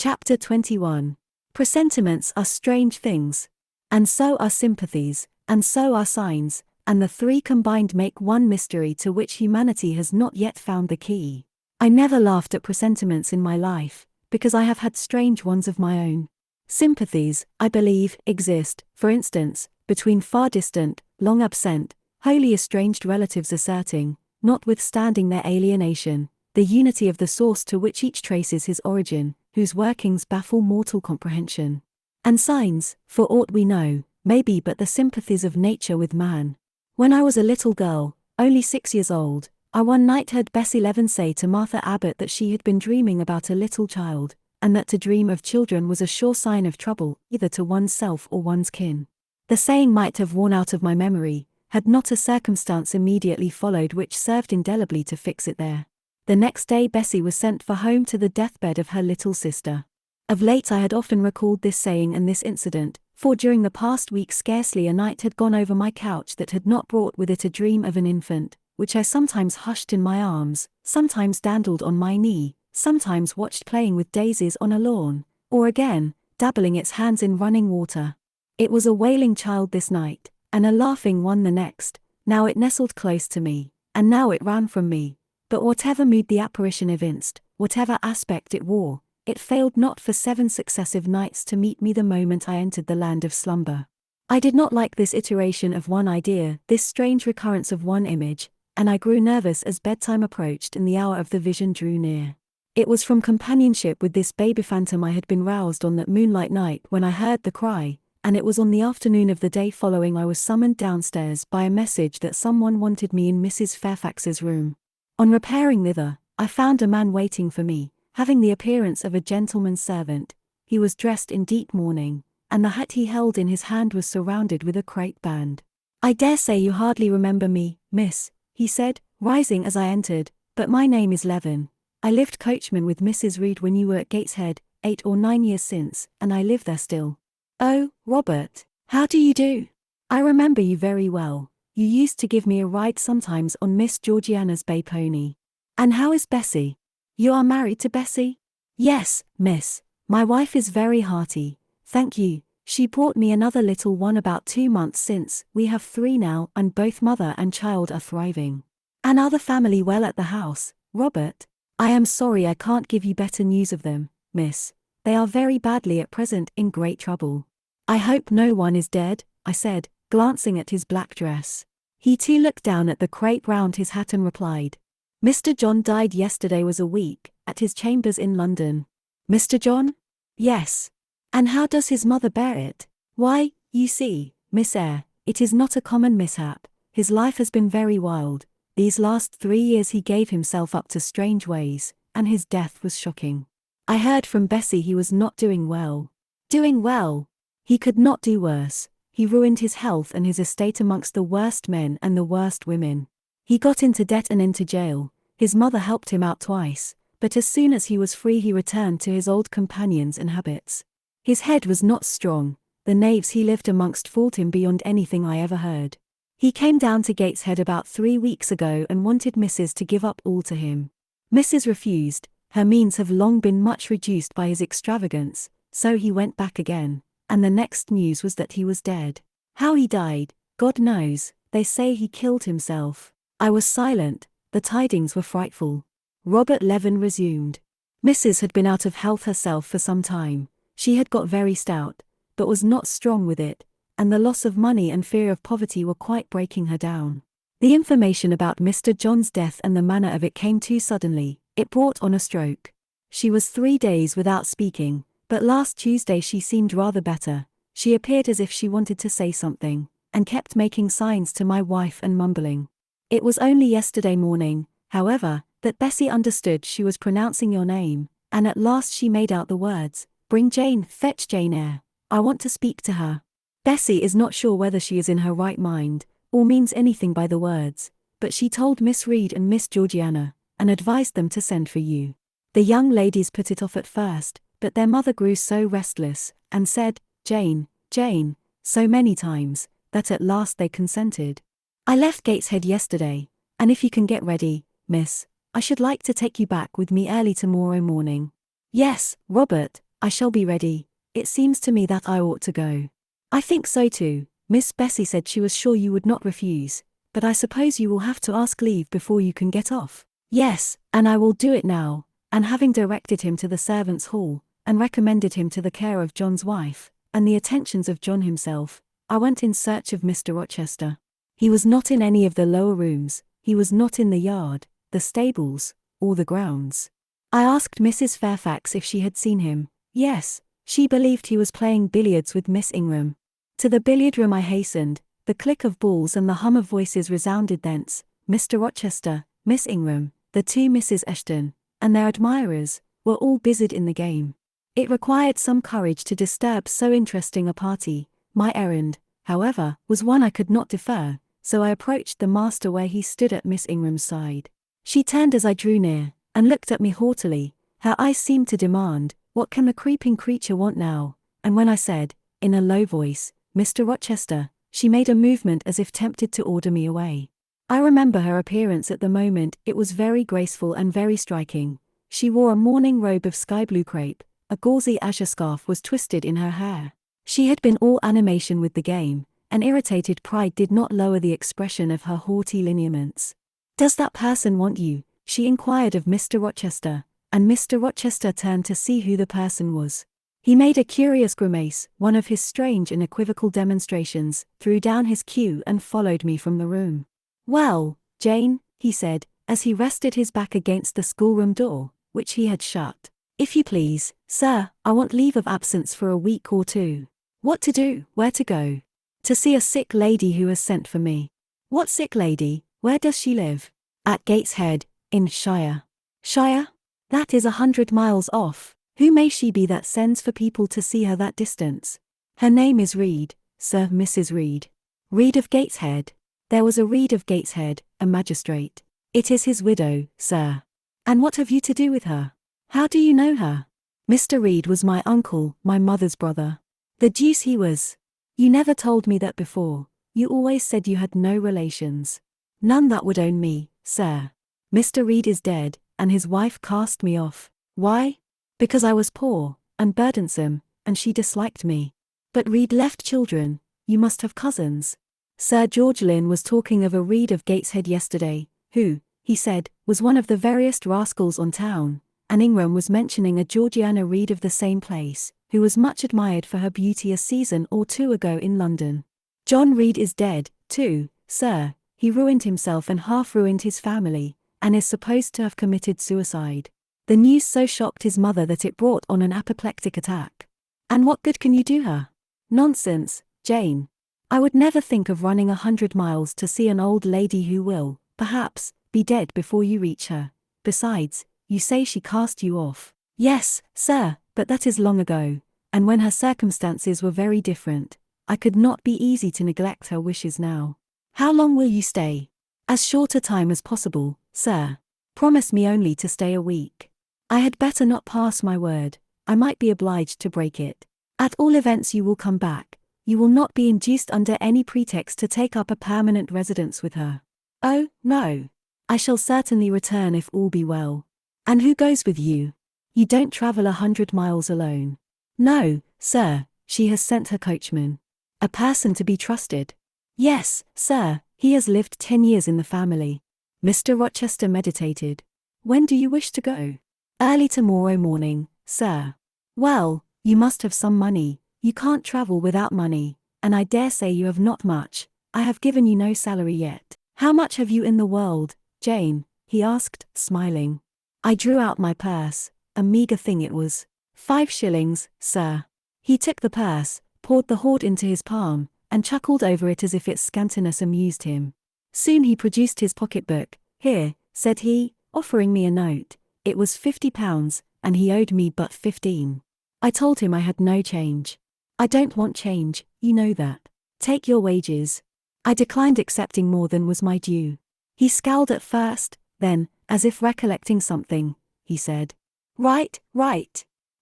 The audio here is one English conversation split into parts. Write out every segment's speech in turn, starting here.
Chapter 21. Presentiments are strange things. And so are sympathies, and so are signs, and the three combined make one mystery to which humanity has not yet found the key. I never laughed at presentiments in my life, because I have had strange ones of my own. Sympathies, I believe, exist, for instance, between far distant, long absent, wholly estranged relatives asserting, notwithstanding their alienation, the unity of the source to which each traces his origin, whose workings baffle mortal comprehension. And signs, for aught we know, may be but the sympathies of nature with man. When I was a little girl, only 6 years old, I one night heard Bessie Leaven say to Martha Abbott that she had been dreaming about a little child, and that to dream of children was a sure sign of trouble, either to one's self or one's kin. The saying might have worn out of my memory, had not a circumstance immediately followed which served indelibly to fix it there. The next day Bessie was sent for home to the deathbed of her little sister. Of late I had often recalled this saying and this incident, for during the past week scarcely a night had gone over my couch that had not brought with it a dream of an infant, which I sometimes hushed in my arms, sometimes dandled on my knee, sometimes watched playing with daisies on a lawn, or again, dabbling its hands in running water. It was a wailing child this night, and a laughing one the next. Now it nestled close to me, and now it ran from me. But whatever mood the apparition evinced, whatever aspect it wore, it failed not for 7 successive nights to meet me the moment I entered the land of slumber. I did not like this iteration of one idea, this strange recurrence of one image, and I grew nervous as bedtime approached and the hour of the vision drew near. It was from companionship with this baby phantom I had been roused on that moonlight night when I heard the cry, and it was on the afternoon of the day following I was summoned downstairs by a message that someone wanted me in Mrs. Fairfax's room. On repairing thither, I found a man waiting for me, having the appearance of a gentleman's servant. He was dressed in deep mourning, and the hat he held in his hand was surrounded with a crape band. "I dare say you hardly remember me, miss," he said, rising as I entered, "but my name is Leaven. I lived coachman with Mrs. Reed when you were at Gateshead, 8 or 9 years since, and I live there still." "Oh, Robert, how do you do? I remember you very well. You used to give me a ride sometimes on Miss Georgiana's bay pony. And how is Bessie? You are married to Bessie?" "Yes, miss. My wife is very hearty, thank you. She brought me another little one about 2 months since. We have 3 now, and both mother and child are thriving." "And are the family well at the house, Robert?" "I am sorry I can't give you better news of them, miss. They are very badly at present, in great trouble." "I hope no one is dead," I said, glancing at his black dress. He too looked down at the crape round his hat and replied, "Mr. John died yesterday was a week, at his chambers in London." "Mr. John?" "Yes." "And how does his mother bear it?" "Why, you see, Miss Eyre, it is not a common mishap. His life has been very wild. These last 3 years he gave himself up to strange ways, and his death was shocking. I heard from Bessie he was not doing well." "Doing well? He could not do worse. He ruined his health and his estate amongst the worst men and the worst women. He got into debt and into jail. His mother helped him out twice, but as soon as he was free he returned to his old companions and habits. His head was not strong. The knaves he lived amongst fooled him beyond anything I ever heard. He came down to Gateshead about 3 weeks ago and wanted Mrs. to give up all to him. Mrs. refused. Her means have long been much reduced by his extravagance, so he went back again. And the next news was that he was dead. How he died, God knows. They say he killed himself." I was silent. The tidings were frightful. Robert Leaven resumed. "Mrs. had been out of health herself for some time. She had got very stout, but was not strong with it, and the loss of money and fear of poverty were quite breaking her down. The information about Mr. John's death and the manner of it came too suddenly. It brought on a stroke. She was 3 days without speaking. But last Tuesday she seemed rather better. She appeared as if she wanted to say something, and kept making signs to my wife and mumbling. It was only yesterday morning, however, that Bessie understood she was pronouncing your name, and at last she made out the words, 'Fetch Jane Eyre. I want to speak to her.' Bessie is not sure whether she is in her right mind, or means anything by the words, but she told Miss Reed and Miss Georgiana, and advised them to send for you. The young ladies put it off at first, but their mother grew so restless, and said, 'Jane, Jane,' so many times, that at last they consented. I left Gateshead yesterday, and if you can get ready, miss, I should like to take you back with me early tomorrow morning." "Yes, Robert, I shall be ready. It seems to me that I ought to go. I think so too. Miss Bessie said she was sure you would not refuse, but I suppose you will have to ask leave before you can get off. Yes, and I will do it now. And having directed him to the servants' hall, and recommended him to the care of John's wife, and the attentions of John himself, I went in search of Mr. Rochester. He was not in any of the lower rooms, he was not in the yard, the stables, or the grounds. I asked Mrs. Fairfax if she had seen him. Yes, she believed he was playing billiards with Miss Ingram. To the billiard room I hastened, the click of balls and the hum of voices resounded thence. Mr. Rochester, Miss Ingram, the two Misses Eshton, and their admirers, were all busied in the game. It required some courage to disturb so interesting a party. My errand, however, was one I could not defer, so I approached the master where he stood at Miss Ingram's side. She turned as I drew near, and looked at me haughtily. Her eyes seemed to demand, "What can the creeping creature want now?" And when I said, in a low voice, "Mr. Rochester," she made a movement as if tempted to order me away. I remember her appearance at the moment. It was very graceful and very striking. She wore a morning robe of sky-blue crepe, a gauzy azure scarf was twisted in her hair. She had been all animation with the game, and irritated pride did not lower the expression of her haughty lineaments. "Does that person want you?" she inquired of Mr. Rochester, and Mr. Rochester turned to see who the person was. He made a curious grimace, one of his strange and equivocal demonstrations, threw down his cue and followed me from the room. "Well, Jane," he said, as he rested his back against the schoolroom door, which he had shut. "If you please, sir, I want leave of absence for a week or two." "What to do? Where to go?" "To see a sick lady who has sent for me." "What sick lady? Where does she live?" "At Gateshead, in Shire." "Shire? That is 100 miles off. Who may she be that sends for people to see her that distance?" "Her name is Reed, sir, Mrs. Reed." "Reed of Gateshead?" "There was a Reed of Gateshead, a magistrate." "It is his widow, sir." "And what have you to do with her? How do you know her?" "Mr. Reed was my uncle, my mother's brother." "The deuce he was. You never told me that before. You always said you had no relations." "None that would own me, sir. Mr. Reed is dead, and his wife cast me off." "Why?" "Because I was poor, and burdensome, and she disliked me." "But Reed left children. You must have cousins." "Sir George Lynn was talking of a Reed of Gateshead yesterday, who, he said, was one of the veriest rascals on town, and Ingram was mentioning a Georgiana Reed of the same place, who was much admired for her beauty a season or two ago in London. John Reed is dead, too, sir. He ruined himself and half-ruined his family, and is supposed to have committed suicide. The news so shocked his mother that it brought on an apoplectic attack." "And what good can you do her?" "Nonsense, Jane. I would never think of running 100 miles to see an old lady who will, perhaps, be dead before you reach her. Besides, you say she cast you off." "Yes, sir, but that is long ago, and when her circumstances were very different. I could not be easy to neglect her wishes now." "How long will you stay?" "As short a time as possible, sir. Promise me only to stay a week." "I had better not pass my word. I might be obliged to break it." "At all events you will come back. You will not be induced under any pretext to take up a permanent residence with her." "Oh, no. I shall certainly return if all be well." "And who goes with you? You don't travel 100 miles alone." "No, sir, she has sent her coachman." "A person to be trusted?" "Yes, sir, he has lived 10 years in the family." Mr. Rochester meditated. "When do you wish to go?" "Early tomorrow morning, sir." "Well, you must have some money. You can't travel without money, and I dare say you have not much. I have given you no salary yet." "How much have you in the world, Jane?" he asked, smiling. I drew out my purse. A meagre thing it was. 5 shillings, sir." He took the purse, poured the hoard into his palm, and chuckled over it as if its scantiness amused him. Soon he produced his pocketbook. "Here," said he, offering me a note. It was £50, and he owed me but 15. I told him I had no change. "I don't want change, you know that. Take your wages." I declined accepting more than was my due. He scowled at first, then, as if recollecting something, he said, Right.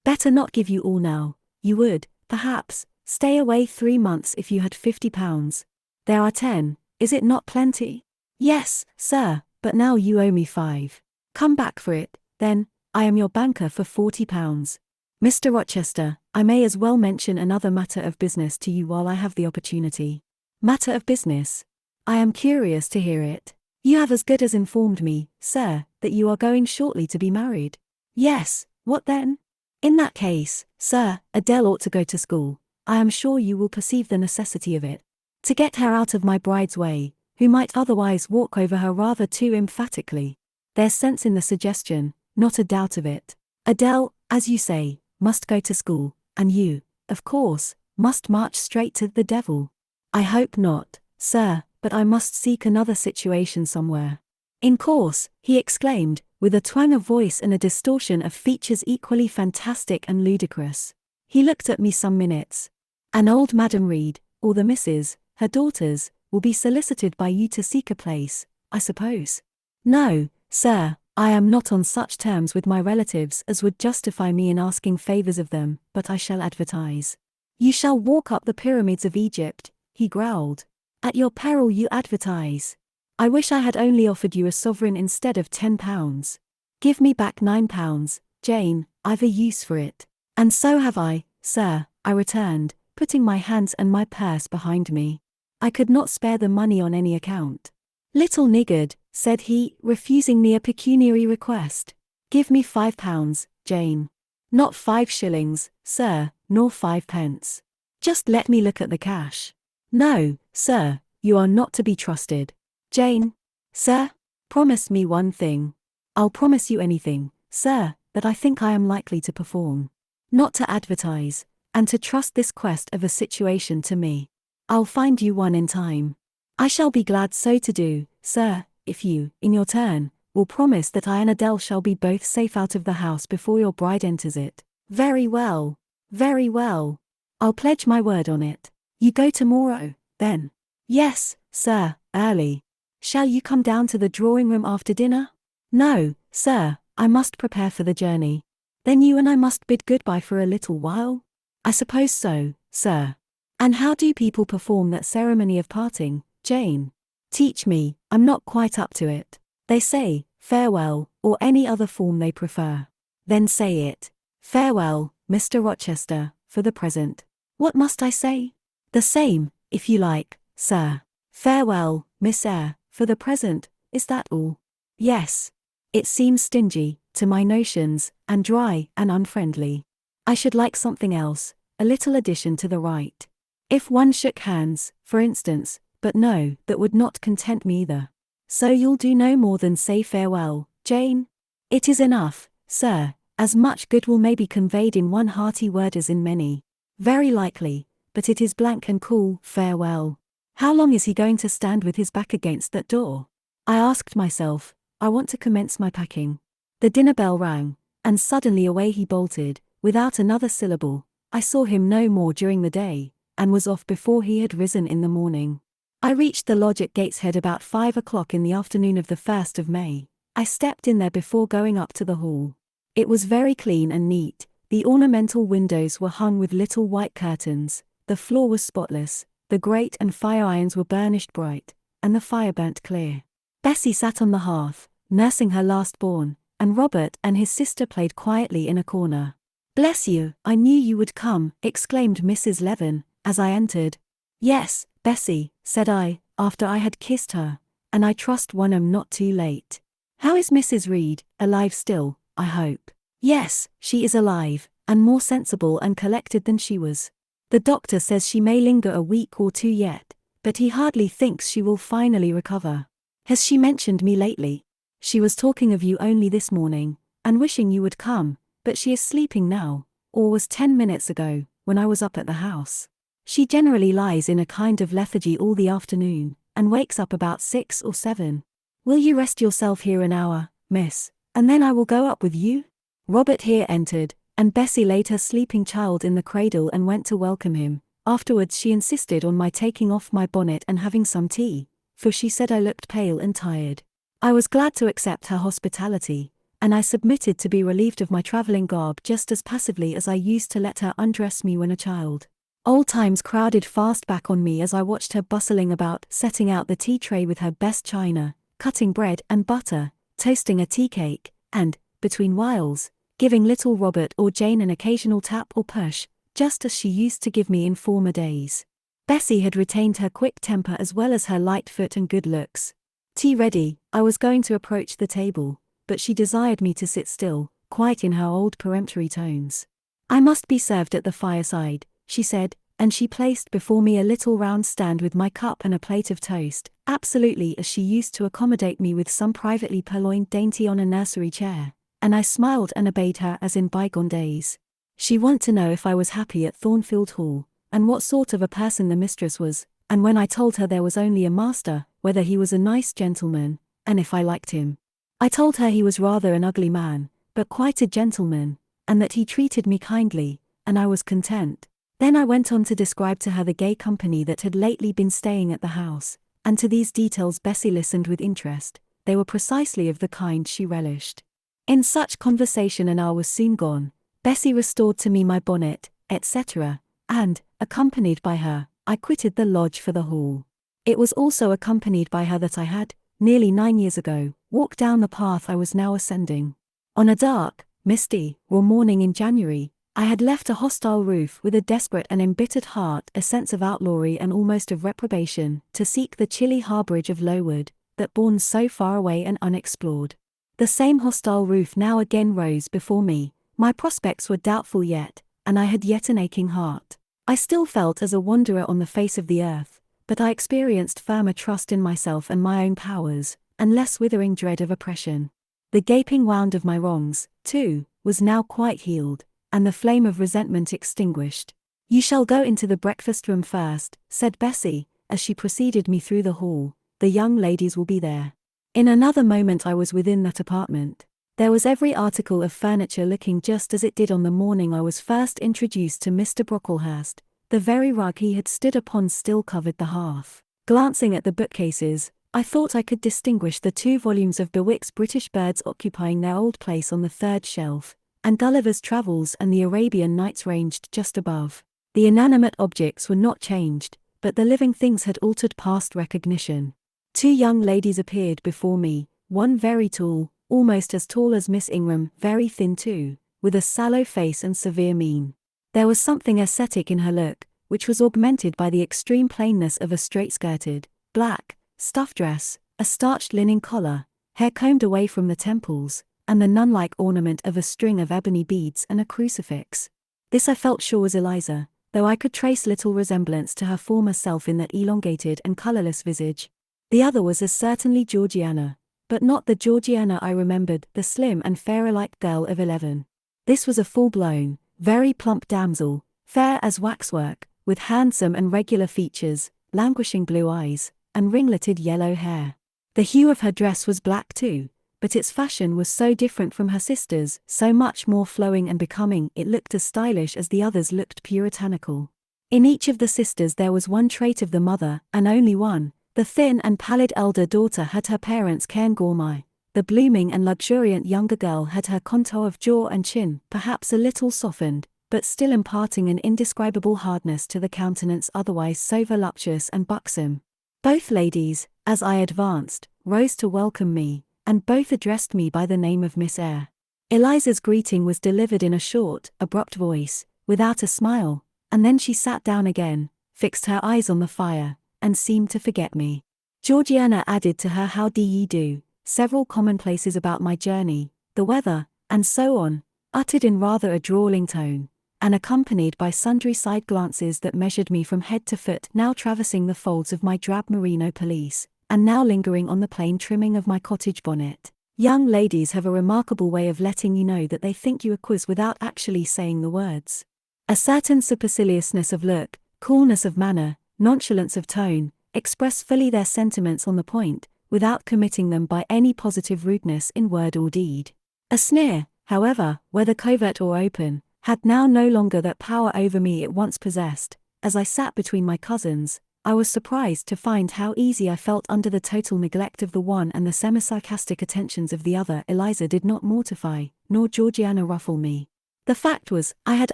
Better not give you all now. You would, perhaps, stay away 3 months if you had £50. There are 10, is it not plenty?" "Yes, sir, but now you owe me 5. Come back for it, then. I am your banker for £40. Mr. Rochester, I may as well mention another matter of business to you while I have the opportunity. Matter of business? I am curious to hear it. You have as good as informed me, sir, that you are going shortly to be married. Yes, what then? In that case, sir, Adele ought to go to school. I am sure you will perceive the necessity of it. To get her out of my bride's way, who might otherwise walk over her rather too emphatically. There's sense in the suggestion, not a doubt of it. Adele, as you say, must go to school, and you, of course, must march straight to the devil. I hope not, sir, but I must seek another situation somewhere. In course, he exclaimed, with a twang of voice and a distortion of features equally fantastic and ludicrous. He looked at me some minutes. And old Madam Reed, or the misses, her daughters, will be solicited by you to seek a place, I suppose? No, sir, I am not on such terms with my relatives as would justify me in asking favors of them, but I shall advertise. You shall walk up the pyramids of Egypt, he growled. At your peril you advertise. I wish I had only offered you a sovereign instead of £10. Give me back £9, Jane, I've a use for it. And so have I, sir, I returned, putting my hands and my purse behind me. I could not spare the money on any account. Little niggard, said he, refusing me a pecuniary request. Give me £5, Jane. Not 5 shillings, sir, nor 5 pence. Just let me look at the cash. No, sir, you are not to be trusted. Jane? Sir? Promise me one thing. I'll promise you anything, sir, that I think I am likely to perform. Not to advertise, and to trust this quest of a situation to me. I'll find you one in time. I shall be glad so to do, sir, if you, in your turn, will promise that I and Adele shall be both safe out of the house before your bride enters it. Very well. Very well. I'll pledge my word on it. You go tomorrow, then? Yes, sir, early. Shall you come down to the drawing-room after dinner? No, sir, I must prepare for the journey. Then you and I must bid goodbye for a little while? I suppose so, sir. And how do people perform that ceremony of parting, Jane? Teach me, I'm not quite up to it. They say, farewell, or any other form they prefer. Then say it. Farewell, Mr. Rochester, for the present. What must I say? The same, if you like, sir. Farewell, Miss Eyre, for the present, is that all? Yes. It seems stingy, to my notions, and dry and unfriendly. I should like something else, a little addition to the rite. If one shook hands, for instance, but no, that would not content me either. So you'll do no more than say farewell, Jane? It is enough, sir, as much goodwill may be conveyed in one hearty word as in many. Very likely, but it is blank and cool, farewell. How long is he going to stand with his back against that door? I asked myself. I want to commence my packing. The dinner bell rang, and suddenly away he bolted, without another syllable. I saw him no more during the day, and was off before he had risen in the morning. I reached the lodge at Gateshead about 5 o'clock in the afternoon of the 1st of May. I stepped in there before going up to the hall. It was very clean and neat. The ornamental windows were hung with little white curtains, the floor was spotless, the grate and fire irons were burnished bright, and the fire burnt clear. Bessie sat on the hearth, nursing her last-born, and Robert and his sister played quietly in a corner. "Bless you, I knew you would come," exclaimed Mrs. Levin, as I entered. "Yes, Bessie," said I, after I had kissed her, "and I trust one am not too late. How is Mrs. Reed, alive still, I hope?" "Yes, she is alive, and more sensible and collected than she was. The doctor says she may linger a week or 2 yet, but he hardly thinks she will finally recover. Has she mentioned me lately? She was talking of you only this morning, and wishing you would come, but she is sleeping now, or was 10 minutes ago, when I was up at the house. She generally lies in a kind of lethargy all the afternoon, and wakes up about 6 or 7. Will you rest yourself here an hour, miss, and then I will go up with you?" Robert here entered, and Bessie laid her sleeping child in the cradle and went to welcome him. Afterwards she insisted on my taking off my bonnet and having some tea, for she said I looked pale and tired. I was glad to accept her hospitality, and I submitted to be relieved of my travelling garb just as passively as I used to let her undress me when a child. Old times crowded fast back on me as I watched her bustling about, setting out the tea tray with her best china, cutting bread and butter, toasting a tea cake, and, between whiles, giving little Robert or Jane an occasional tap or push, just as she used to give me in former days. Bessie had retained her quick temper as well as her light foot and good looks. Tea ready, I was going to approach the table, but she desired me to sit still, quite in her old peremptory tones. "I must be served at the fireside," she said, and she placed before me a little round stand with my cup and a plate of toast, absolutely as she used to accommodate me with some privately purloined dainty on a nursery chair, and I smiled and obeyed her as in bygone days. She wanted to know if I was happy at Thornfield Hall, and what sort of a person the mistress was, and when I told her there was only a master, whether he was a nice gentleman, and if I liked him. I told her he was rather an ugly man, but quite a gentleman, and that he treated me kindly, and I was content. Then I went on to describe to her the gay company that had lately been staying at the house, and to these details Bessie listened with interest. They were precisely of the kind she relished. In such conversation an hour was soon gone. Bessie restored to me my bonnet, etc., and, accompanied by her, I quitted the lodge for the hall. It was also accompanied by her that I had, nearly 9 years ago, walked down the path I was now ascending. On a dark, misty, raw morning in January, I had left a hostile roof with a desperate and embittered heart, a sense of outlawry and almost of reprobation, to seek the chilly harbourage of Lowood, that bourne so far away and unexplored. The same hostile roof now again rose before me. My prospects were doubtful yet, and I had yet an aching heart. I still felt as a wanderer on the face of the earth, but I experienced firmer trust in myself and my own powers, and less withering dread of oppression. The gaping wound of my wrongs, too, was now quite healed, and the flame of resentment extinguished. "You shall go into the breakfast-room first," said Bessie, as she preceded me through the hall. "The young ladies will be there." In another moment I was within that apartment. There was every article of furniture looking just as it did on the morning I was first introduced to Mr. Brocklehurst. The very rug he had stood upon still covered the hearth. Glancing at the bookcases, I thought I could distinguish the 2 volumes of Bewick's British Birds occupying their old place on the 3rd shelf, and Gulliver's Travels and the Arabian Nights ranged just above. The inanimate objects were not changed, but the living things had altered past recognition. 2 young ladies appeared before me, one very tall, almost as tall as Miss Ingram, very thin too, with a sallow face and severe mien. There was something ascetic in her look, which was augmented by the extreme plainness of a straight-skirted, black, stuff dress, a starched linen collar, hair combed away from the temples, and the nun-like ornament of a string of ebony beads and a crucifix. This I felt sure was Eliza, though I could trace little resemblance to her former self in that elongated and colourless visage. The other was as certainly Georgiana, but not the Georgiana I remembered, the slim and fairer-like girl of 11. This was a full-blown, very plump damsel, fair as waxwork, with handsome and regular features, languishing blue eyes, and ringleted yellow hair. The hue of her dress was black too, but its fashion was so different from her sister's, so much more flowing and becoming, it looked as stylish as the others looked puritanical. In each of the sisters there was one trait of the mother, and only one. The thin and pallid elder daughter had her parents' Cairngormai. The blooming and luxuriant younger girl had her contour of jaw and chin, perhaps a little softened, but still imparting an indescribable hardness to the countenance otherwise so voluptuous and buxom. Both ladies, as I advanced, rose to welcome me, and both addressed me by the name of Miss Eyre. Eliza's greeting was delivered in a short, abrupt voice, without a smile, and then she sat down again, fixed her eyes on the fire, and seemed to forget me. Georgiana added to her "How do ye do," several commonplaces about my journey, the weather, and so on, uttered in rather a drawling tone, and accompanied by sundry side glances that measured me from head to foot, now traversing the folds of my drab merino pelisse, and now lingering on the plain trimming of my cottage bonnet. Young ladies have a remarkable way of letting you know that they think you a quiz without actually saying the words. A certain superciliousness of look, coolness of manner, nonchalance of tone, express fully their sentiments on the point, without committing them by any positive rudeness in word or deed. A sneer, however, whether covert or open, had now no longer that power over me it once possessed. As I sat between my cousins, I was surprised to find how easy I felt under the total neglect of the one and the semi-sarcastic attentions of the other. Eliza did not mortify, nor Georgiana ruffle me. The fact was, I had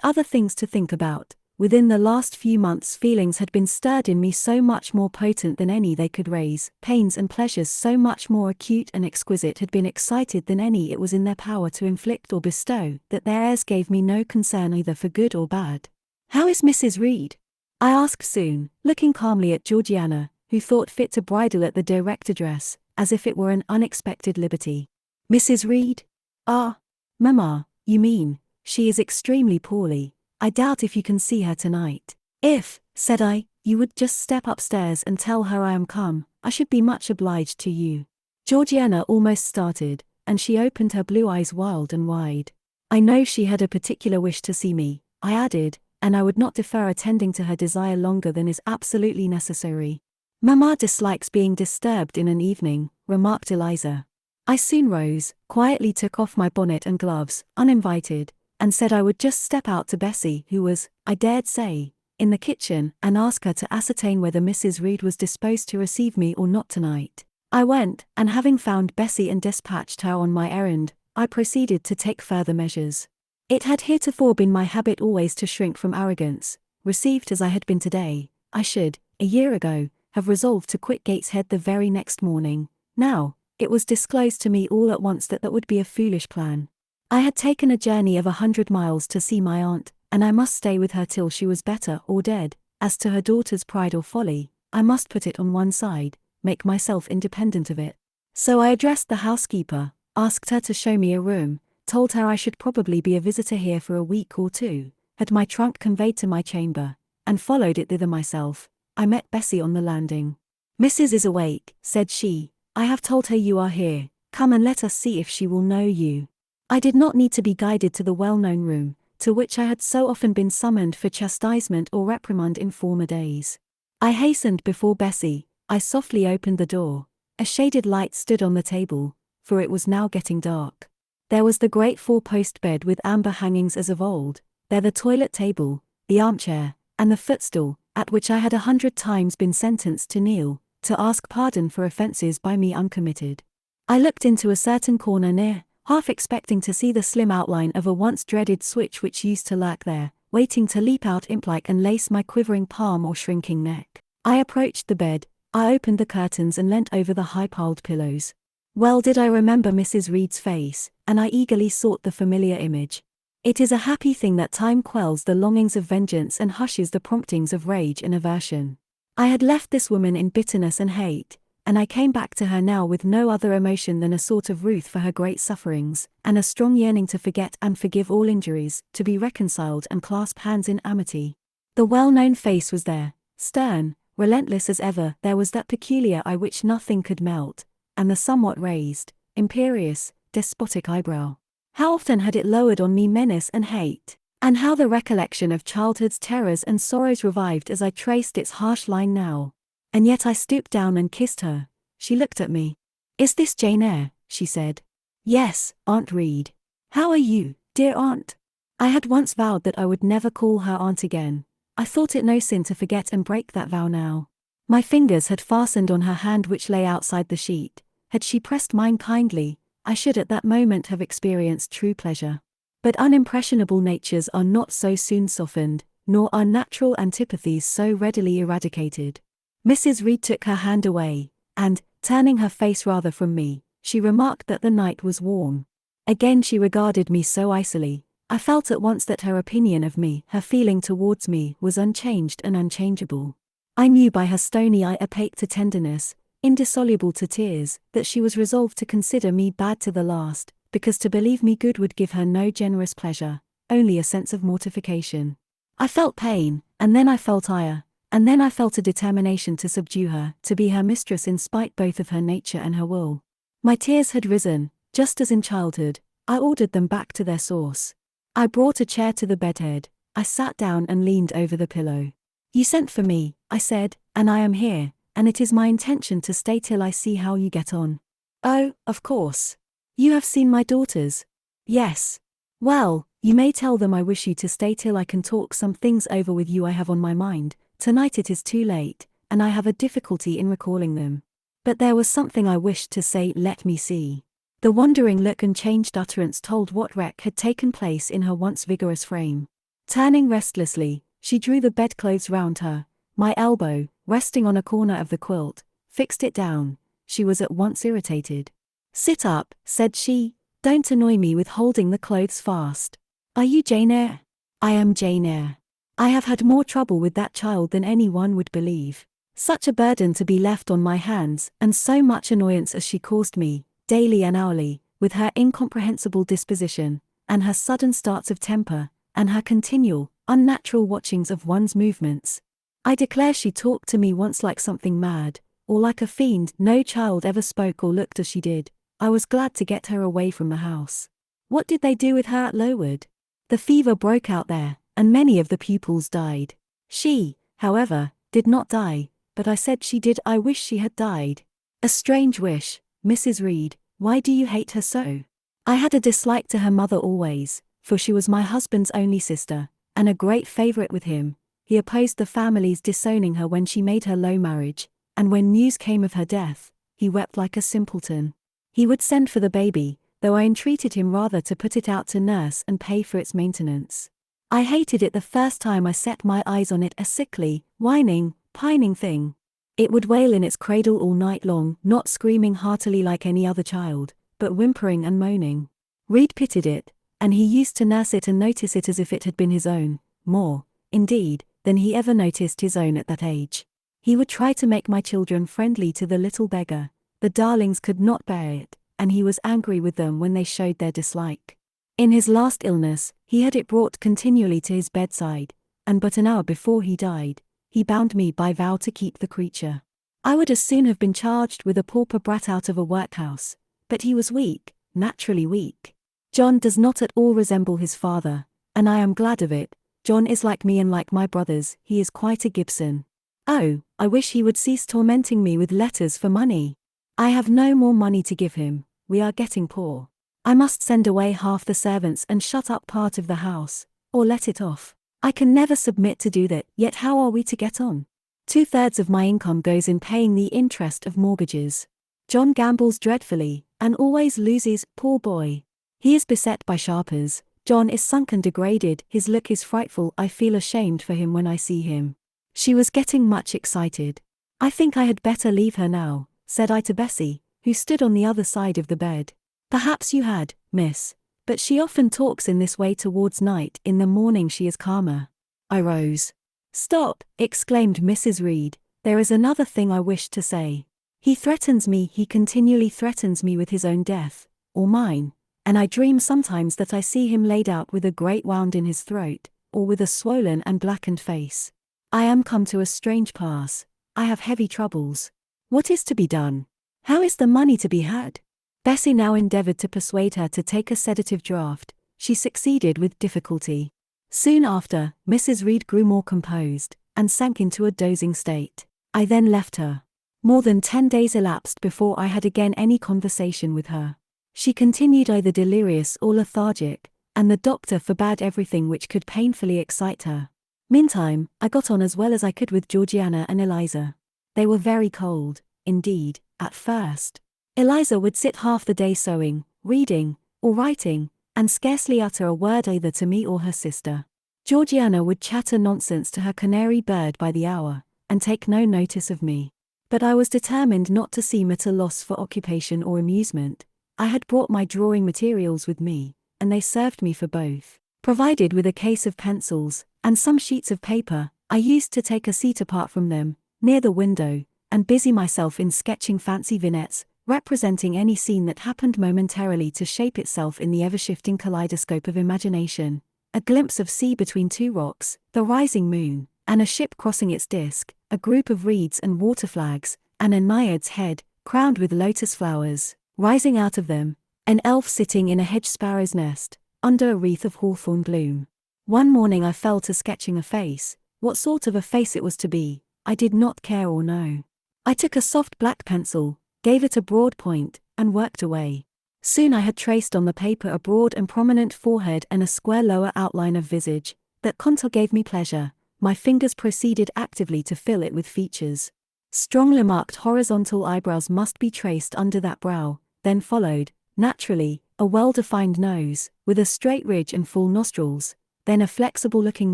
other things to think about, Within the last few months feelings had been stirred in me so much more potent than any they could raise, pains and pleasures so much more acute and exquisite had been excited than any it was in their power to inflict or bestow, that their airs gave me no concern either for good or bad. "How is Mrs. Reed?" I asked soon, looking calmly at Georgiana, who thought fit to bridle at the direct address, as if it were an unexpected liberty. "Mrs. Reed? Ah, Mamma, you mean, she is extremely poorly. I doubt if you can see her tonight." "If," said I, "you would just step upstairs and tell her I am come, I should be much obliged to you." Georgiana almost started, and she opened her blue eyes wild and wide. "I know she had a particular wish to see me," I added, "and I would not defer attending to her desire longer than is absolutely necessary." "Mamma dislikes being disturbed in an evening," remarked Eliza. I soon rose, quietly took off my bonnet and gloves, uninvited, and said I would just step out to Bessie, who was, I dared say, in the kitchen, and ask her to ascertain whether Mrs. Reed was disposed to receive me or not tonight. I went, and having found Bessie and dispatched her on my errand, I proceeded to take further measures. It had heretofore been my habit always to shrink from arrogance. Received as I had been today, I should, a year ago, have resolved to quit Gateshead the very next morning. Now, it was disclosed to me all at once that would be a foolish plan. I had taken a journey of 100 miles to see my aunt, and I must stay with her till she was better or dead. As to her daughter's pride or folly, I must put it on one side, make myself independent of it. So I addressed the housekeeper, asked her to show me a room, told her I should probably be a visitor here for a week or two, had my trunk conveyed to my chamber, and followed it thither myself. I met Bessie on the landing. "Mrs. is awake," said she. "I have told her you are here. Come and let us see if she will know you." I did not need to be guided to the well-known room, to which I had so often been summoned for chastisement or reprimand in former days. I hastened before Bessie. I softly opened the door. A shaded light stood on the table, for it was now getting dark. There was the great four-post bed with amber hangings as of old, there the toilet table, the armchair, and the footstool, at which I had 100 times been sentenced to kneel, to ask pardon for offences by me uncommitted. I looked into a certain corner near, half expecting to see the slim outline of a once dreaded switch which used to lurk there, waiting to leap out imp-like and lace my quivering palm or shrinking neck. I approached the bed, I opened the curtains and leant over the high-piled pillows. Well did I remember Mrs. Reed's face, and I eagerly sought the familiar image. It is a happy thing that time quells the longings of vengeance and hushes the promptings of rage and aversion. I had left this woman in bitterness and hate, and I came back to her now with no other emotion than a sort of ruth for her great sufferings, and a strong yearning to forget and forgive all injuries, to be reconciled and clasp hands in amity. The well-known face was there, stern, relentless as ever. There was that peculiar eye which nothing could melt, and the somewhat raised, imperious, despotic eyebrow. How often had it lowered on me menace and hate, and how the recollection of childhood's terrors and sorrows revived as I traced its harsh line now. And yet I stooped down and kissed her. She looked at me. "Is this Jane Eyre?" she said. "Yes, Aunt Reed. How are you, dear aunt?" I had once vowed that I would never call her aunt again. I thought it no sin to forget and break that vow now. My fingers had fastened on her hand which lay outside the sheet. Had she pressed mine kindly, I should at that moment have experienced true pleasure. But unimpressionable natures are not so soon softened, nor are natural antipathies so readily eradicated. Mrs. Reed took her hand away, and, turning her face rather from me, she remarked that the night was warm. Again she regarded me so icily. I felt at once that her opinion of me, her feeling towards me, was unchanged and unchangeable. I knew by her stony eye opaque to tenderness, indissoluble to tears, that she was resolved to consider me bad to the last, because to believe me good would give her no generous pleasure, only a sense of mortification. I felt pain, and then I felt ire, and then I felt a determination to subdue her, to be her mistress in spite both of her nature and her will. My tears had risen, just as in childhood. I ordered them back to their source. I brought a chair to the bedhead. I sat down and leaned over the pillow. "You sent for me," I said, "and I am here, and it is my intention to stay till I see how you get on." "Oh, of course. You have seen my daughters?" "Yes." "Well, you may tell them I wish you to stay till I can talk some things over with you I have on my mind. Tonight it is too late, and I have a difficulty in recalling them. But there was something I wished to say. Let me see." The wandering look and changed utterance told what wreck had taken place in her once vigorous frame. Turning restlessly, She drew the bedclothes round her, my elbow, resting on a corner of the quilt, fixed it down. She was at once irritated. "Sit up," said she. "Don't annoy me with holding the clothes fast. Are you Jane Eyre?" "I am Jane Eyre. I have had more trouble with that child than anyone would believe. Such a burden to be left on my hands, and so much annoyance as she caused me, daily and hourly, with her incomprehensible disposition, and her sudden starts of temper, and her continual, unnatural watchings of one's movements. I declare she talked to me once like something mad, or like a fiend. No child ever spoke or looked as she did. I was glad to get her away from the house." "What did they do with her at Lowood?" "The fever broke out there, and many of the pupils died. She, however, did not die, but I said she did. I wish she had died." "A strange wish, Mrs. Reed. Why do you hate her so?" "I had a dislike to her mother always, for she was my husband's only sister, and a great favorite with him. He opposed the family's disowning her when she made her low marriage, and when news came of her death, he wept like a simpleton. He would send for the baby, though I entreated him rather to put it out to nurse and pay for its maintenance. I hated it the first time I set my eyes on it, a sickly, whining, pining thing. It would wail in its cradle all night long, not screaming heartily like any other child, but whimpering and moaning. Reed pitied it, and he used to nurse it and notice it as if it had been his own, more, indeed, than he ever noticed his own at that age. He would try to make my children friendly to the little beggar. The darlings could not bear it, and he was angry with them when they showed their dislike. In his last illness, he had it brought continually to his bedside, and but an hour before he died, he bound me by vow to keep the creature. I would as soon have been charged with a pauper brat out of a workhouse, but he was weak, naturally weak. John does not at all resemble his father, and I am glad of it. John is like me and like my brothers. He is quite a Gibson. Oh, I wish he would cease tormenting me with letters for money. I have no more money to give him. We are getting poor. I must send away half the servants and shut up part of the house, or let it off. I can never submit to do that, yet how are we to get on? 2/3 of my income goes in paying the interest of mortgages. John gambles dreadfully, and always loses, poor boy. He is beset by sharpers. John is sunk and degraded. His look is frightful. I feel ashamed for him when I see him." She was getting much excited. "I think I had better leave her now," said I to Bessie, who stood on the other side of the bed. "Perhaps you had, miss, but she often talks in this way towards night. In the morning she is calmer." I rose. "Stop," exclaimed Mrs. Reed, "there is another thing I wish to say. He threatens me, he continually threatens me with his own death, or mine, and I dream sometimes that I see him laid out with a great wound in his throat, or with a swollen and blackened face. I am come to a strange pass. I have heavy troubles. What is to be done? How is the money to be had?" Bessie now endeavored to persuade her to take a sedative draught. She succeeded with difficulty. Soon after, Mrs. Reed grew more composed, and sank into a dozing state. I then left her. More than 10 days elapsed before I had again any conversation with her. She continued either delirious or lethargic, and the doctor forbade everything which could painfully excite her. Meantime, I got on as well as I could with Georgiana and Eliza. They were very cold, indeed, at first. Eliza would sit half the day sewing, reading, or writing, and scarcely utter a word either to me or her sister. Georgiana would chatter nonsense to her canary bird by the hour, and take no notice of me. But I was determined not to seem at a loss for occupation or amusement. I had brought my drawing materials with me, and they served me for both. Provided with a case of pencils, and some sheets of paper, I used to take a seat apart from them, near the window, and busy myself in sketching fancy vignettes, representing any scene that happened momentarily to shape itself in the ever-shifting kaleidoscope of imagination. A glimpse of sea between two rocks, the rising moon, and a ship crossing its disk, a group of reeds and water flags, and a naiad's head, crowned with lotus flowers, rising out of them, an elf sitting in a hedge sparrow's nest, under a wreath of hawthorn bloom. One morning I fell to sketching a face. What sort of a face it was to be, I did not care or know. I took a soft black pencil, gave it a broad point, and worked away. Soon I had traced on the paper a broad and prominent forehead and a square lower outline of visage. That contour gave me pleasure. My fingers proceeded actively to fill it with features. Strongly marked horizontal eyebrows must be traced under that brow, then followed, naturally, a well-defined nose, with a straight ridge and full nostrils, then a flexible-looking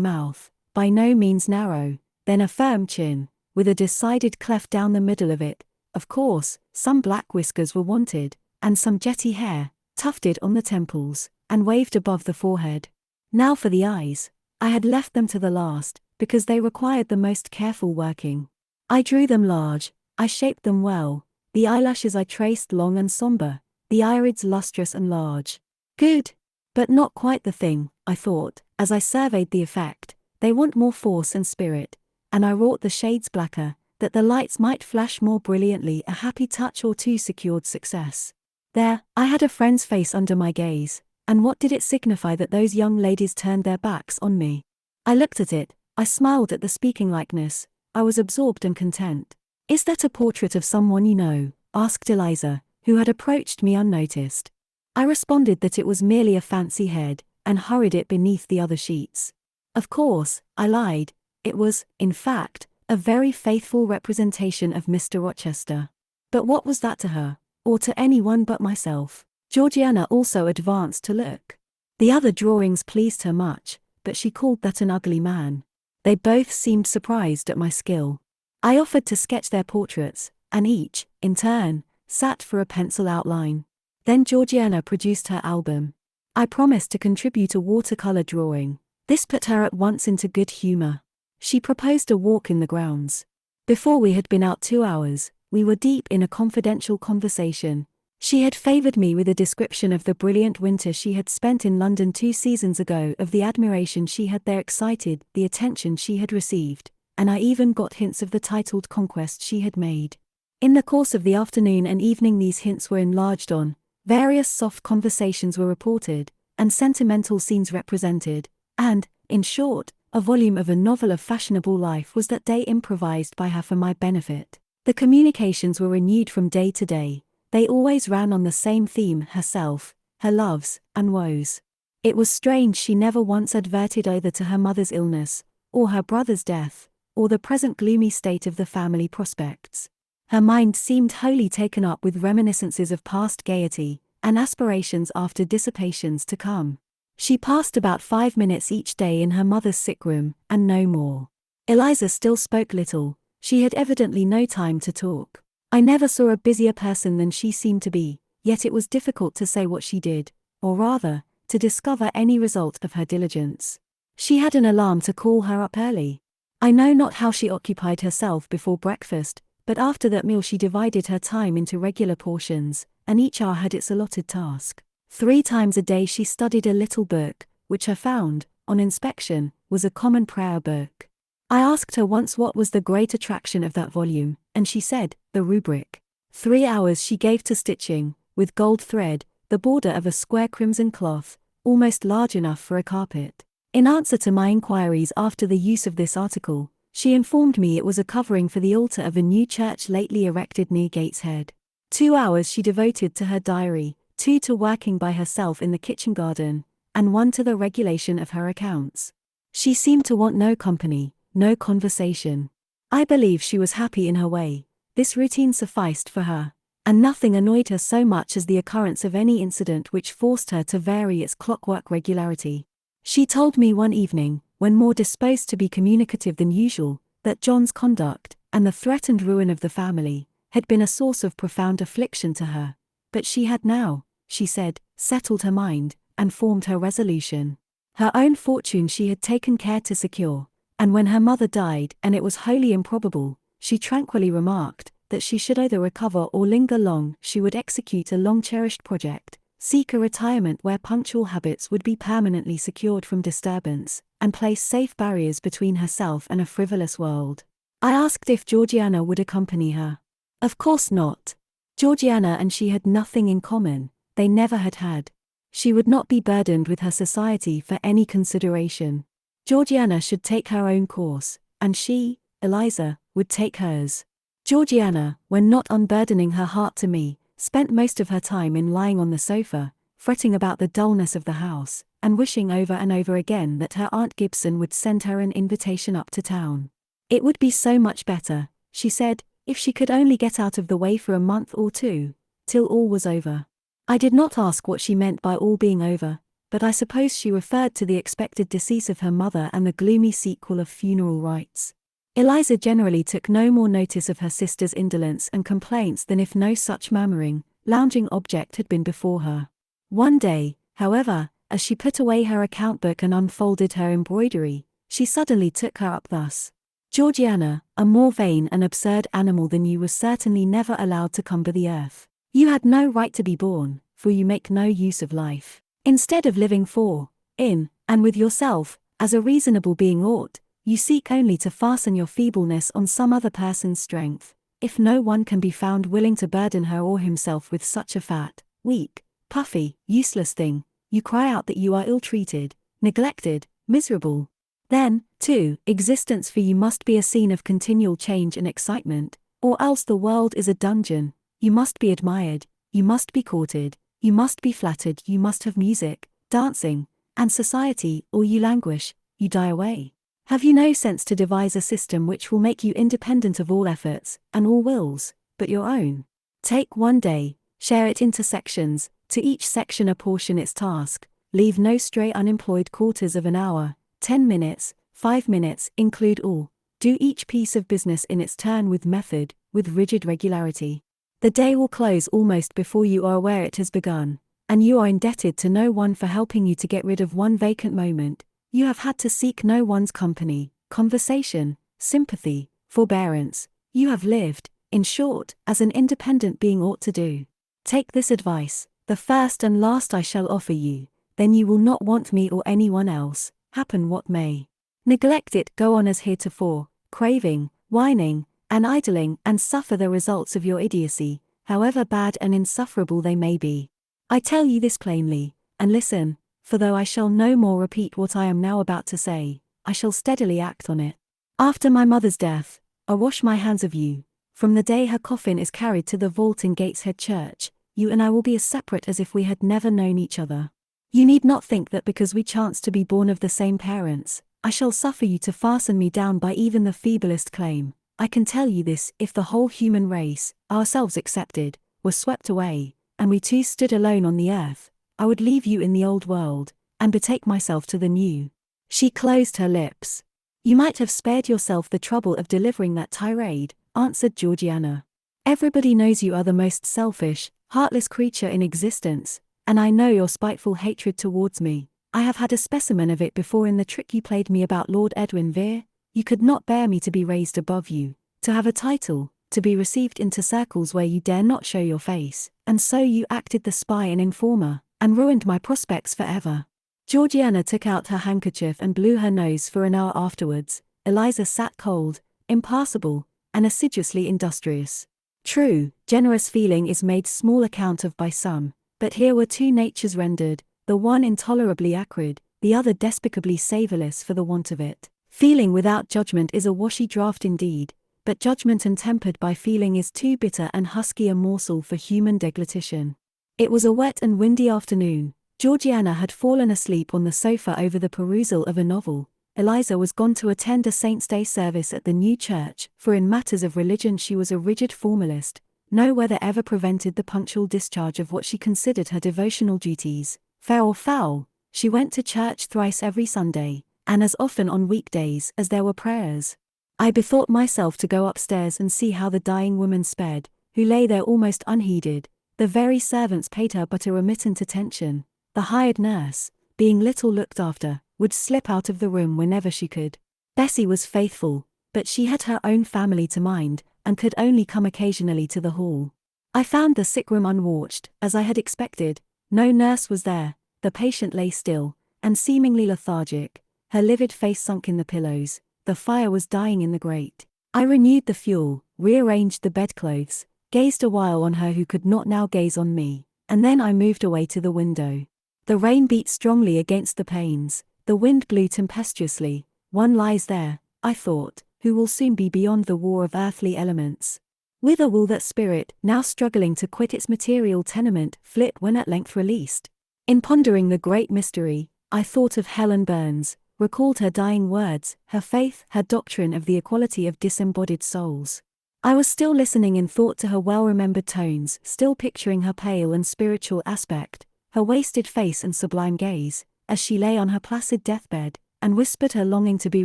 mouth, by no means narrow, then a firm chin, with a decided cleft down the middle of it. Of course, some black whiskers were wanted, and some jetty hair, tufted on the temples, and waved above the forehead. Now for the eyes. I had left them to the last, because they required the most careful working. I drew them large, I shaped them well, the eyelashes I traced long and somber, the irids lustrous and large. Good! But not quite the thing, I thought, as I surveyed the effect. They want more force and spirit, and I wrought the shades blacker, that the lights might flash more brilliantly. A happy touch or two secured success. There, I had a friend's face under my gaze, and what did it signify that those young ladies turned their backs on me? I looked at it, I smiled at the speaking likeness, I was absorbed and content. "Is that a portrait of someone you know?" asked Eliza, who had approached me unnoticed. I responded that it was merely a fancy head, and hurried it beneath the other sheets. Of course, I lied. It was, in fact, a very faithful representation of Mr. Rochester. But what was that to her, or to anyone but myself? Georgiana also advanced to look. The other drawings pleased her much, but she called that an ugly man. They both seemed surprised at my skill. I offered to sketch their portraits, and each, in turn, sat for a pencil outline. Then Georgiana produced her album. I promised to contribute a watercolor drawing. This put her at once into good humor. She proposed a walk in the grounds. Before we had been out 2 hours, we were deep in a confidential conversation. She had favored me with a description of the brilliant winter she had spent in London 2 seasons ago, of the admiration she had there excited, the attention she had received, and I even got hints of the titled conquest she had made. In the course of the afternoon and evening these hints were enlarged on, various soft conversations were reported, and sentimental scenes represented, and, in short, a volume of a novel of fashionable life was that day improvised by her for my benefit. The communications were renewed from day to day. They always ran on the same theme: herself, her loves, and woes. It was strange she never once adverted either to her mother's illness, or her brother's death, or the present gloomy state of the family prospects. Her mind seemed wholly taken up with reminiscences of past gaiety, and aspirations after dissipations to come. She passed about 5 minutes each day in her mother's sick room, and no more. Eliza still spoke little. She had evidently no time to talk. I never saw a busier person than she seemed to be, yet it was difficult to say what she did, or rather, to discover any result of her diligence. She had an alarm to call her up early. I know not how she occupied herself before breakfast, but after that meal she divided her time into regular portions, and each hour had its allotted task. 3 times a day she studied a little book, which I found, on inspection, was a common prayer book. I asked her once what was the great attraction of that volume, and she said, the rubric. 3 hours she gave to stitching, with gold thread, the border of a square crimson cloth, almost large enough for a carpet. In answer to my inquiries after the use of this article, she informed me it was a covering for the altar of a new church lately erected near Gateshead. 2 hours she devoted to her diary, 2 to working by herself in the kitchen garden, and 1 to the regulation of her accounts. She seemed to want no company, no conversation. I believe she was happy in her way. This routine sufficed for her, and nothing annoyed her so much as the occurrence of any incident which forced her to vary its clockwork regularity. She told me one evening, when more disposed to be communicative than usual, that John's conduct, and the threatened ruin of the family, had been a source of profound affliction to her. But she had now, she said, settled her mind, and formed her resolution. Her own fortune she had taken care to secure, and when her mother died, and it was wholly improbable, she tranquilly remarked, that she should either recover or linger long, she would execute a long-cherished project, seek a retirement where punctual habits would be permanently secured from disturbance, and place safe barriers between herself and a frivolous world. I asked if Georgiana would accompany her. Of course not. Georgiana and she had nothing in common, they never had had. She would not be burdened with her society for any consideration. Georgiana should take her own course, and she, Eliza, would take hers. Georgiana, when not unburdening her heart to me, spent most of her time in lying on the sofa, fretting about the dullness of the house, and wishing over and over again that her Aunt Gibson would send her an invitation up to town. It would be so much better, she said, if she could only get out of the way for a month or 2, till all was over. I did not ask what she meant by all being over. but I suppose she referred to the expected decease of her mother and the gloomy sequel of funeral rites. Eliza generally took no more notice of her sister's indolence and complaints than if no such murmuring, lounging object had been before her. One day, however, as she put away her account book and unfolded her embroidery, she suddenly took her up thus. "Georgiana, a more vain and absurd animal than you was certainly never allowed to cumber the earth. You had no right to be born, for you make no use of life. Instead of living for, in, and with yourself, as a reasonable being ought, you seek only to fasten your feebleness on some other person's strength. If no one can be found willing to burden her or himself with such a fat, weak, puffy, useless thing, you cry out that you are ill-treated, neglected, miserable. Then, too, existence for you must be a scene of continual change and excitement, or else the world is a dungeon. You must be admired, you must be courted, you must be flattered, you must have music, dancing, and society, or you languish, you die away. Have you no sense to devise a system which will make you independent of all efforts, and all wills, but your own? Take one day, share it into sections, to each section apportion its task, leave no stray unemployed quarters of an hour, 10 minutes, 5 minutes, include all. Do each piece of business in its turn with method, with rigid regularity. The day will close almost before you are aware it has begun, and you are indebted to no one for helping you to get rid of one vacant moment. You have had to seek no one's company, conversation, sympathy, forbearance. You have lived, in short, as an independent being ought to do. Take this advice, the first and last I shall offer you, then you will not want me or anyone else, happen what may. Neglect it, go on as heretofore, craving, whining, and idling, and suffer the results of your idiocy, however bad and insufferable they may be. I tell you this plainly, and listen, for though I shall no more repeat what I am now about to say, I shall steadily act on it. After my mother's death, I wash my hands of you. From the day her coffin is carried to the vault in Gateshead Church, you and I will be as separate as if we had never known each other. You need not think that because we chance to be born of the same parents, I shall suffer you to fasten me down by even the feeblest claim. I can tell you this, if the whole human race, ourselves excepted, were swept away, and we two stood alone on the earth, I would leave you in the old world, and betake myself to the new." She closed her lips. "You might have spared yourself the trouble of delivering that tirade," answered Georgiana. "Everybody knows you are the most selfish, heartless creature in existence, and I know your spiteful hatred towards me. I have had a specimen of it before in the trick you played me about Lord Edwin Vere. You could not bear me to be raised above you, to have a title, to be received into circles where you dare not show your face, and so you acted the spy and informer, and ruined my prospects forever." Georgiana took out her handkerchief and blew her nose for an hour afterwards. Eliza sat cold, impassible, and assiduously industrious. True, generous feeling is made small account of by some, but here were two natures rendered, the one intolerably acrid, the other despicably savourless for the want of it. Feeling without judgment is a washy draught indeed, but judgment untempered by feeling is too bitter and husky a morsel for human deglutition. It was a wet and windy afternoon. Georgiana had fallen asleep on the sofa over the perusal of a novel. Eliza was gone to attend a Saint's Day service at the new church, for in matters of religion she was a rigid formalist. No weather ever prevented the punctual discharge of what she considered her devotional duties. Fair or foul, she went to church thrice every Sunday, and as often on weekdays as there were prayers. I bethought myself to go upstairs and see how the dying woman sped, who lay there almost unheeded. The very servants paid her but a remittent attention. The hired nurse, being little looked after, would slip out of the room whenever she could. Bessie was faithful, but she had her own family to mind, and could only come occasionally to the hall. I found the sick room unwatched, as I had expected. No nurse was there. The patient lay still, and seemingly lethargic, her livid face sunk in the pillows. The fire was dying in the grate. I renewed the fuel, rearranged the bedclothes, gazed a while on her who could not now gaze on me, and then I moved away to the window. The rain beat strongly against the panes, the wind blew tempestuously. One lies there, I thought, who will soon be beyond the war of earthly elements. Whither will that spirit, now struggling to quit its material tenement, flit when at length released? In pondering the great mystery, I thought of Helen Burns, recalled her dying words, her faith, her doctrine of the equality of disembodied souls. I was still listening in thought to her well-remembered tones, still picturing her pale and spiritual aspect, her wasted face and sublime gaze, as she lay on her placid deathbed, and whispered her longing to be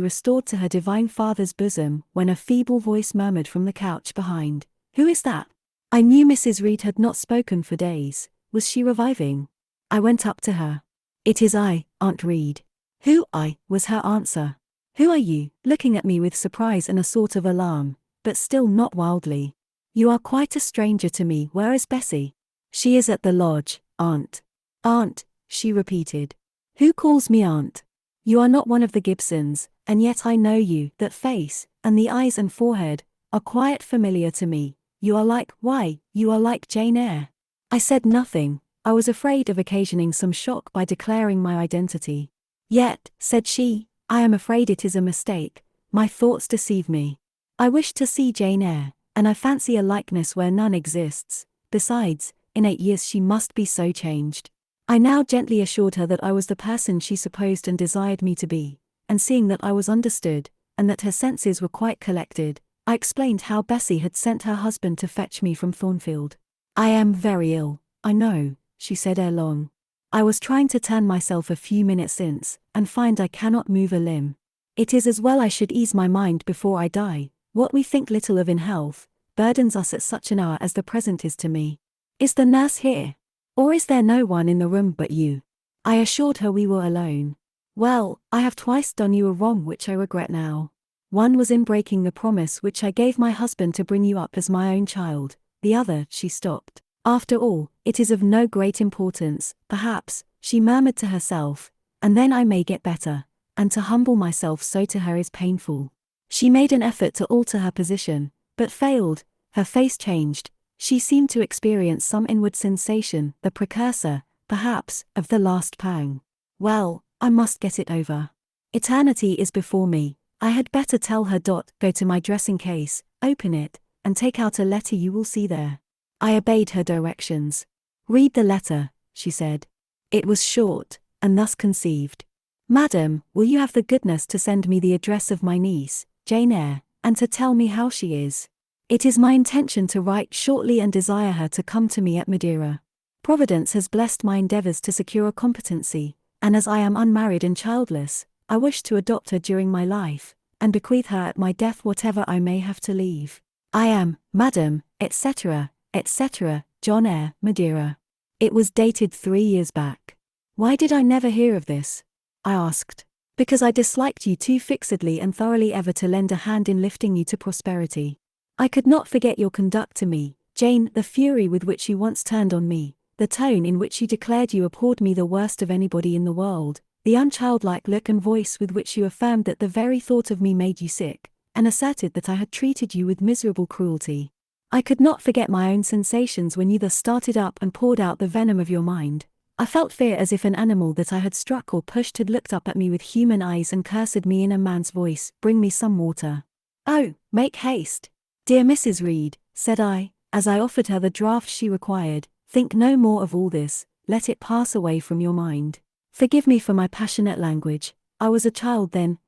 restored to her divine father's bosom, when a feeble voice murmured from the couch behind, "Who is that?" I knew Mrs. Reed had not spoken for days. Was she reviving? I went up to her. "It is I, Aunt Reed." "Who I?" was her answer. "Who are you?" looking at me with surprise and a sort of alarm, but still not wildly. "You are quite a stranger to me. Where is Bessie?" "She is at the lodge, Aunt." "Aunt," she repeated. "Who calls me aunt? You are not one of the Gibsons, and yet I know you. That face, and the eyes and forehead, are quite familiar to me. You are you are like Jane Eyre." I said nothing. I was afraid of occasioning some shock by declaring my identity. "Yet," said she, "I am afraid it is a mistake. My thoughts deceive me. I wish to see Jane Eyre, and I fancy a likeness where none exists. Besides, in 8 years she must be so changed." I now gently assured her that I was the person she supposed and desired me to be, and seeing that I was understood, and that her senses were quite collected, I explained how Bessie had sent her husband to fetch me from Thornfield. "I am very ill, I know," she said ere long. "I was trying to turn myself a few minutes since, and find I cannot move a limb. It is as well I should ease my mind before I die. What we think little of in health, burdens us at such an hour as the present is to me. Is the nurse here? Or is there no one in the room but you?" I assured her we were alone. "Well, I have twice done you a wrong which I regret now. One was in breaking the promise which I gave my husband to bring you up as my own child, the other," she stopped. "After all, it is of no great importance, perhaps," she murmured to herself, "and then I may get better, and to humble myself so to her is painful." She made an effort to alter her position, but failed. Her face changed. She seemed to experience some inward sensation, the precursor, perhaps, of the last pang. "Well, I must get it over. Eternity is before me. I had better tell her. Go to my dressing case, open it, and take out a letter you will see there." I obeyed her directions. "Read the letter," she said. It was short, and thus conceived. "Madam, will you have the goodness to send me the address of my niece, Jane Eyre, and to tell me how she is? It is my intention to write shortly and desire her to come to me at Madeira. Providence has blessed my endeavors to secure a competency, and as I am unmarried and childless, I wish to adopt her during my life, and bequeath her at my death whatever I may have to leave. I am, Madam, etc., etc., John Eyre, Madeira." It was dated 3 years back. "Why did I never hear of this?" I asked. "Because I disliked you too fixedly and thoroughly ever to lend a hand in lifting you to prosperity. I could not forget your conduct to me, Jane, the fury with which you once turned on me, the tone in which you declared you abhorred me the worst of anybody in the world, the unchildlike look and voice with which you affirmed that the very thought of me made you sick, and asserted that I had treated you with miserable cruelty. I could not forget my own sensations when you thus started up and poured out the venom of your mind. I felt fear as if an animal that I had struck or pushed had looked up at me with human eyes and cursed me in a man's voice, 'Bring me some water.' Oh, make haste." "Dear Mrs. Reed," said I, as I offered her the draught she required, "think no more of all this, let it pass away from your mind. Forgive me for my passionate language. I was a child then.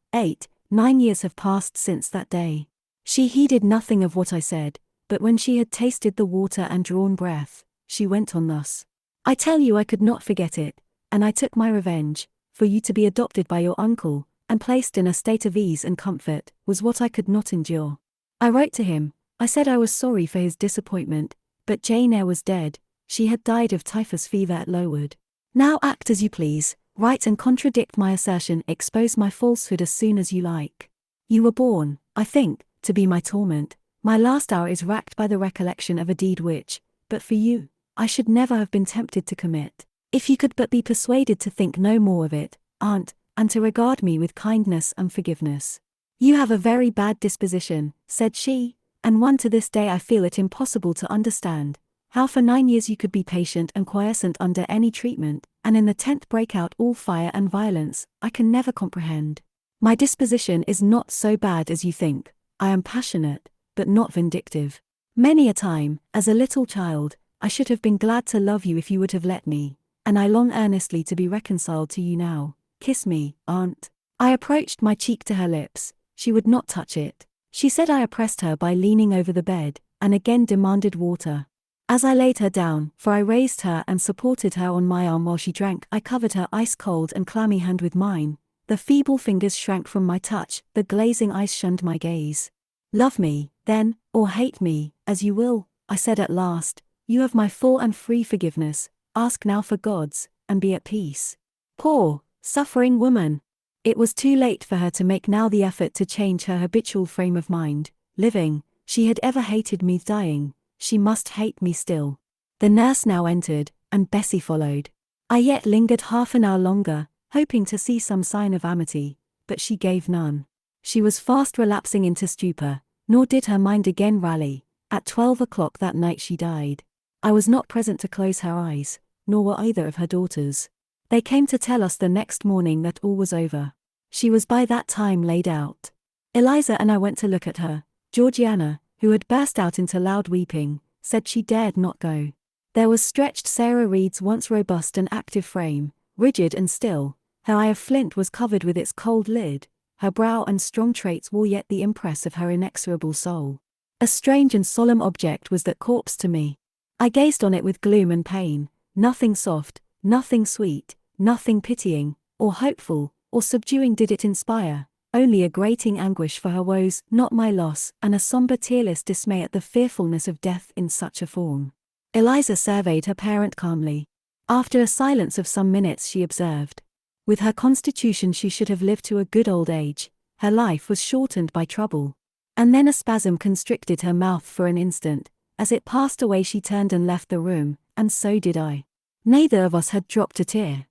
9 years have passed since that day." She heeded nothing of what I said, but when she had tasted the water and drawn breath, she went on thus. "I tell you I could not forget it, and I took my revenge, for you to be adopted by your uncle, and placed in a state of ease and comfort, was what I could not endure. I wrote to him. I said I was sorry for his disappointment, but Jane Eyre was dead. She had died of typhus fever at Lowood. Now act as you please, write and contradict my assertion, expose my falsehood as soon as you like. You were born, I think, to be my torment. My last hour is racked by the recollection of a deed which, but for you, I should never have been tempted to commit. If you could but be persuaded to think no more of it, Aunt, and to regard me with kindness and forgiveness." "You have a very bad disposition," said she, "and one to this day I feel it impossible to understand. How for 9 years you could be patient and quiescent under any treatment, and in the 10th break out all fire and violence, I can never comprehend. My disposition is not so bad as you think. I am passionate, but not vindictive. Many a time, as a little child, I should have been glad to love you if you would have let me, and I long earnestly to be reconciled to you now. Kiss me, Aunt." I approached my cheek to her lips. She would not touch it. She said I oppressed her by leaning over the bed, and again demanded water. As I laid her down, for I raised her and supported her on my arm while she drank, I covered her ice-cold and clammy hand with mine. The feeble fingers shrank from my touch, the glazing eyes shunned my gaze. "Love me, then, or hate me, as you will," I said at last. "You have my full and free forgiveness. Ask now for God's, and be at peace." Poor, suffering woman! It was too late for her to make now the effort to change her habitual frame of mind. Living, she had ever hated me; dying, she must hate me still. The nurse now entered, and Bessie followed. I yet lingered half an hour longer, hoping to see some sign of amity, but she gave none. She was fast relapsing into stupor, nor did her mind again rally. At 12 o'clock that night she died. I was not present to close her eyes, nor were either of her daughters. They came to tell us the next morning that all was over. She was by that time laid out. Eliza and I went to look at her. Georgiana, who had burst out into loud weeping, said she dared not go. There was stretched Sarah Reed's once robust and active frame, rigid and still. Her eye of flint was covered with its cold lid. Her brow and strong traits wore yet the impress of her inexorable soul. A strange and solemn object was that corpse to me. I gazed on it with gloom and pain. Nothing soft, nothing sweet, nothing pitying, or hopeful, or subduing did it inspire, only a grating anguish for her woes, not my loss, and a somber tearless dismay at the fearfulness of death in such a form. Eliza surveyed her parent calmly. After a silence of some minutes she observed, "With her constitution she should have lived to a good old age. Her life was shortened by trouble." And then a spasm constricted her mouth for an instant. As it passed away she turned and left the room, and so did I. Neither of us had dropped a tear.